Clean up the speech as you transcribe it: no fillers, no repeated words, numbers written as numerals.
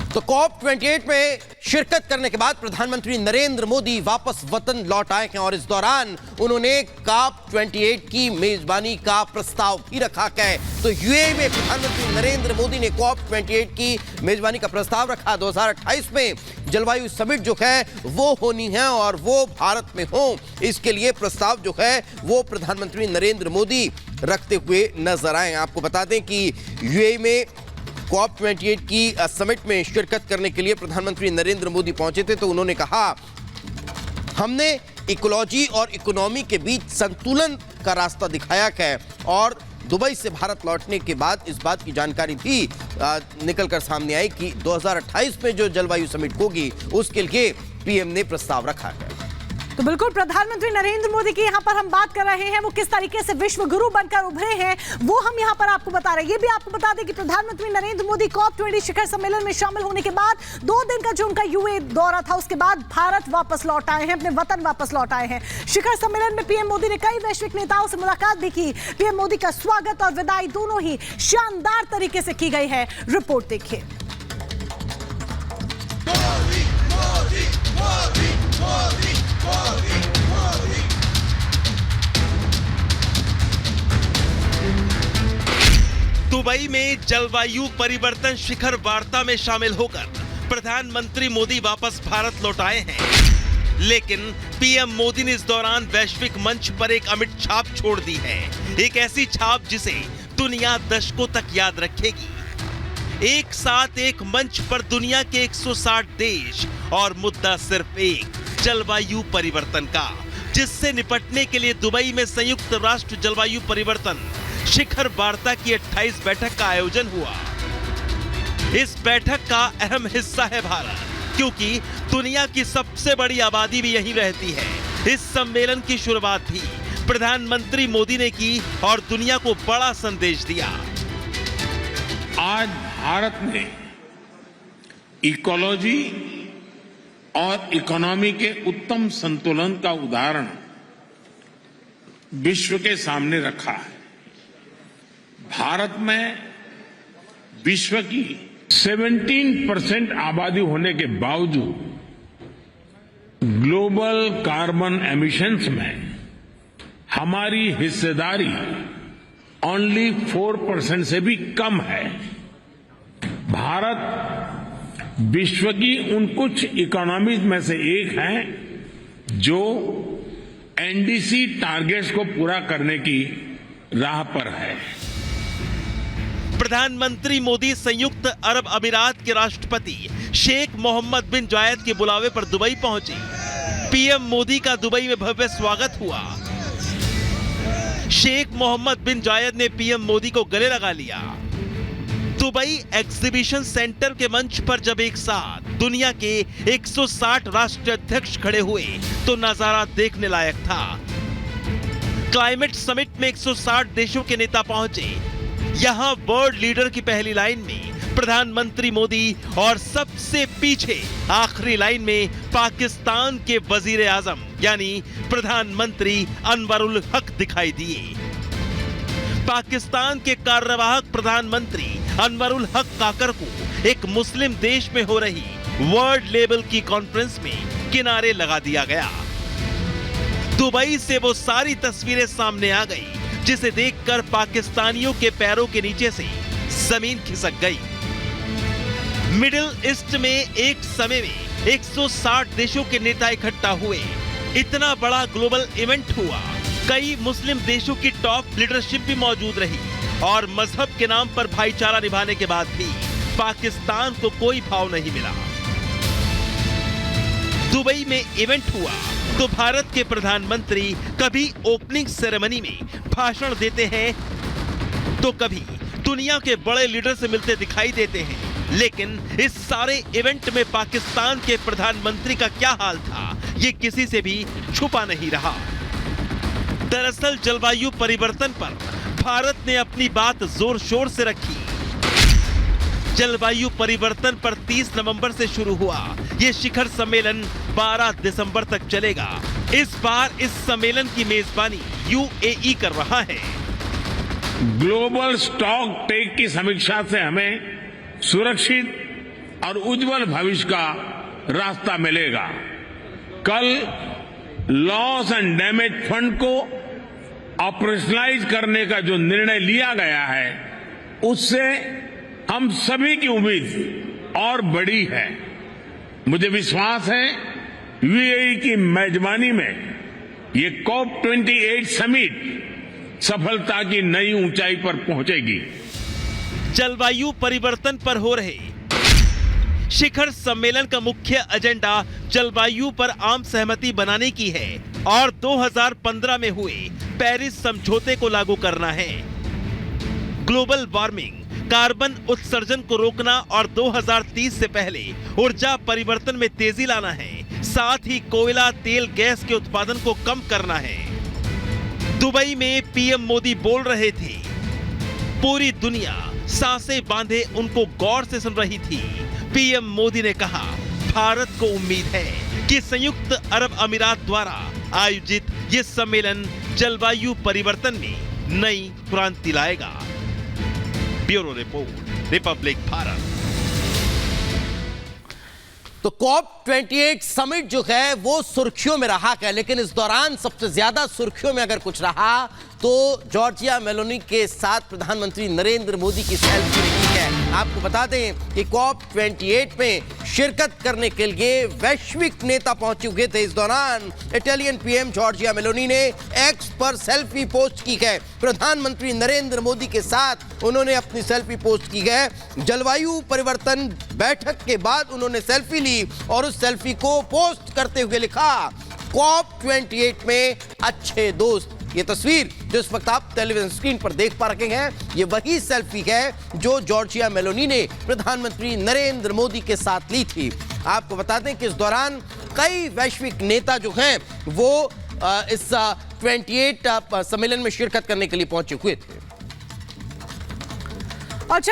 तो COP28 में शिरकत करने के बाद प्रधानमंत्री नरेंद्र मोदी वापस वतन लौट आए हैं और इस दौरान उन्होंने COP28 की मेजबानी का प्रस्ताव भी रखा है। तो यूएई में प्रधानमंत्री नरेंद्र मोदी ने COP28 की मेजबानी का प्रस्ताव रखा। 2028 में जलवायु समिट जो है वो होनी है और वो भारत में हो, इसके लिए प्रस्ताव जो है वो प्रधानमंत्री नरेंद्र मोदी रखते हुए नजर आए। आपको बता दें कि यूएई में COP28 की समिट में शिरकत करने के लिए प्रधानमंत्री नरेंद्र मोदी पहुंचे थे, तो उन्होंने कहा हमने इकोलॉजी और इकोनॉमी के बीच संतुलन का रास्ता दिखाया है। और दुबई से भारत लौटने के बाद इस बात की जानकारी भी निकलकर सामने आई कि 2028 में जो जलवायु समिट होगी उसके लिए पीएम ने प्रस्ताव रखा है। तो बिल्कुल प्रधानमंत्री नरेंद्र मोदी की यहाँ पर हम बात कर रहे हैं, वो किस तरीके से विश्व गुरु बनकर उभरे हैं वो हम यहाँ पर आपको बता रहे हैं। ये भी आपको बता दें कि प्रधानमंत्री नरेंद्र मोदी COP28 शिखर सम्मेलन में शामिल होने के बाद 2 दिन का जो उनका यूएई दौरा था उसके बाद भारत वापस लौट आए हैं, अपने वतन वापस लौट आए हैं। शिखर सम्मेलन में पीएम मोदी ने कई वैश्विक नेताओं से मुलाकात भी की। पीएम मोदी का स्वागत और विदाई दोनों ही शानदार तरीके से की गई है। रिपोर्ट देखिए। दुबई में जलवायु परिवर्तन शिखर वार्ता में शामिल होकर प्रधानमंत्री मोदी वापस भारत लौट आए हैं, लेकिन पीएम मोदी ने इस दौरान वैश्विक मंच पर एक अमिट छाप छोड़ दी है। एक ऐसी छाप जिसे दुनिया दशकों तक याद रखेगी। एक साथ एक मंच पर दुनिया के 160 देश और मुद्दा सिर्फ एक, जलवायु परिवर्तन का, जिससे निपटने के लिए दुबई में संयुक्त राष्ट्र जलवायु परिवर्तन शिखर वार्ता की 28 बैठक का आयोजन हुआ। इस बैठक का अहम हिस्सा है भारत, क्योंकि दुनिया की सबसे बड़ी आबादी भी यहीं रहती है। इस सम्मेलन की शुरुआत भी प्रधानमंत्री मोदी ने की और दुनिया को बड़ा संदेश दिया। आज भारत ने इकोलॉजी और इकोनॉमी के उत्तम संतुलन का उदाहरण विश्व के सामने रखा है। भारत में विश्व की 17% आबादी होने के बावजूद ग्लोबल कार्बन एमिशंस में हमारी हिस्सेदारी ओनली 4% से भी कम है। भारत विश्व की उन कुछ इकोनॉमीज में से एक है जो एनडीसी टारगेट्स को पूरा करने की राह पर है। प्रधानमंत्री मोदी संयुक्त अरब अमीरात के राष्ट्रपति शेख मोहम्मद बिन जायद के बुलावे पर दुबई पहुंचे। पीएम मोदी का दुबई में भव्य स्वागत हुआ। शेख मोहम्मद बिन जायद ने पीएम मोदी को गले लगा लिया। दुबई एग्जीबिशन सेंटर के मंच पर जब एक साथ दुनिया के 160 राष्ट्राध्यक्ष खड़े हुए तो नजारा देखने लायक था। क्लाइमेट समिट में 160 देशों के नेता पहुंचे। यहां वर्ल्ड लीडर की पहली लाइन में प्रधानमंत्री मोदी और सबसे पीछे आखिरी लाइन में पाकिस्तान के वजीर आजम यानी प्रधानमंत्री अनवरुल हक दिखाई दिए। पाकिस्तान के कार्यवाहक प्रधानमंत्री अनवरुल हक काकर को एक मुस्लिम देश में हो रही वर्ल्ड लेवल की कॉन्फ्रेंस में किनारे लगा दिया गया। दुबई से वो सारी तस्वीरें सामने आ गई जिसे देखकर पाकिस्तानियों के पैरों के नीचे से जमीन खिसक गई। मिडिल ईस्ट में एक समय में 160 देशों के नेता इकट्ठा हुए। इतना बड़ा ग्लोबल इवेंट हुआ। कई मुस्लिम देशों की टॉप लीडरशिप भी मौजूद रही और मजहब के नाम पर भाईचारा निभाने के बाद भी पाकिस्तान को कोई भाव नहीं मिला। दुबई में इवेंट हुआ तो भारत के प्रधानमंत्री कभी ओपनिंग सेरेमनी में भाषण देते हैं तो कभी दुनिया के बड़े लीडर से मिलते दिखाई देते हैं, लेकिन इस सारे इवेंट में पाकिस्तान के प्रधानमंत्री का क्या हाल था ये किसी से भी छुपा नहीं रहा। दरअसल जलवायु परिवर्तन पर भारत ने अपनी बात जोर शोर से रखी। जलवायु परिवर्तन पर 30 नवंबर से शुरू हुआ ये शिखर सम्मेलन 12 दिसंबर तक चलेगा। इस बार इस सम्मेलन की मेजबानी यूएई कर रहा है। ग्लोबल स्टॉक टेक की समीक्षा से हमें सुरक्षित और उज्जवल भविष्य का रास्ता मिलेगा। कल लॉस एंड डैमेज फंड को ऑपरेशनलाइज करने का जो निर्णय लिया गया है, उससे हम सभी की उम्मीद और बड़ी है। मुझे विश्वास है यूएई की मेजबानी में ये COP28 समिट सफलता की नई ऊंचाई पर पहुंचेगी। जलवायु परिवर्तन पर हो रहे शिखर सम्मेलन का मुख्य एजेंडा जलवायु पर आम सहमति बनाने की है और 2015 में हुए पेरिस समझौते को लागू करना है। ग्लोबल वार्मिंग, कार्बन उत्सर्जन को रोकना और 2030 से पहले ऊर्जा परिवर्तन में तेजी लाना है। साथ ही कोयला, तेल, गैस के उत्पादन को कम करना है। दुबई में पीएम मोदी बोल रहे थे, पूरी दुनिया सांसें बांधे उनको गौर से सुन रही थी। पीएम मोदी ने कहा, भारत को उम्मीद है कि संयुक्त अरब अमीरात द्वारा आयोजित ये सम्मेलन जलवायु परिवर्तन में नई क्रांति लाएगा। Bureau report, Republic Bharat. तो COP28 समिट जो है वो सुर्खियों में रहा है, लेकिन इस दौरान सबसे ज्यादा सुर्खियों में अगर कुछ रहा तो जॉर्जिया मेलोनी के साथ प्रधानमंत्री नरेंद्र मोदी की सेल्फी रही है। आपको बता दें कि COP28 में शिरकत करने के लिए वैश्विक नेता पहुंचे हुए थे। इस दौरान इटालियन पीएम जॉर्जिया मेलोनी ने एक्स पर सेल्फी पोस्ट की है। प्रधानमंत्री नरेंद्र मोदी के साथ उन्होंने अपनी सेल्फी पोस्ट की है। जलवायु परिवर्तन बैठक के बाद उन्होंने सेल्फी ली और उस सेल्फी को पोस्ट करते हुए लिखा, COP28 में अच्छे दोस्त। ये तस्वीर जो इस वक्त आप टेलीविजन स्क्रीन पर देख पा रहे हैं, ये वही सेल्फी है जो जॉर्जिया मेलोनी ने प्रधानमंत्री नरेंद्र मोदी के साथ ली थी। आपको बता दें कि इस दौरान कई वैश्विक नेता जो हैं वो इस 28 सम्मेलन में शिरकत करने के लिए पहुंचे हुए थे।